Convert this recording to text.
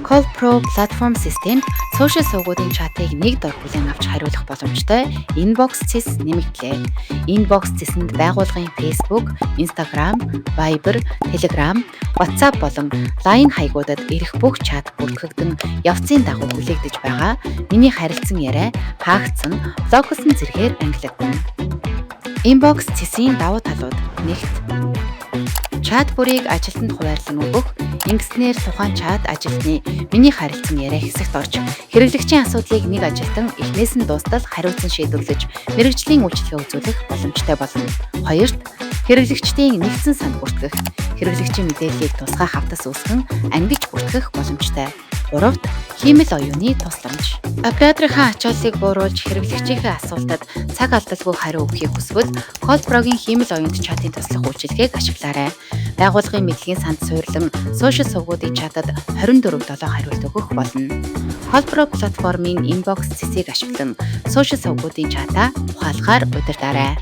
Call Pro платформ системд сошиал сувгуудын чатыг нэг дор бүлээн авч хариулах боломжтой Inbox CIS нэмэгдлээ. Inbox CIS-нд байгууллагын Facebook, Instagram, Viber, Telegram, WhatsApp болон Line хаягуудад ирэх бүх чат бүртгэгдэн явцын дагуу хүлээгдэж байгаа. Миний харилцан яриа хаагдсан, блоклсон зэргээр ангилагдана. Inbox CIS-ийн давуу талууд: нэгт, чат бүрийг ажилтнанд хуваарлан өгөх. Ингэснээр тухайн чат ажилтны миний харилцан яриа хэсэгт орж хэрэглэгчийн асуудлыг нэг ажилтан эхнээс нь дуустал хариуцсан шийдвэрлэж мэргэжлийн үйлчлэгээ үзүүлэх боломжтой болно. Хоёрт, хэрэглэгчдийн нэгдсэн санд бүртгэх. Хэрэглэгчийн мэдээллийг тусгай хавтас үүсгэн ангиж бүртгэх боломжтой. Гуравт, хиймэл оюуны тусламж. Операторынхаа ачааллыг бууруулж хэрэглэгчийнхээ асуултад цаг алдалгүй хариу өгөхийг хүсвэл Call Pro-гийн хиймэл оюунд чатын туслах үйлчилгээг ашиглаарай. Байгууллагын мэдлэгийн санд суйрлан сошиал сувгуудын чатад 24/7 хариулт өгөх болно. Call Pro платформын Inbox CIS-ийг ашиглан сошиал сувгуудын чатаа ухаалгаар удирдаарай.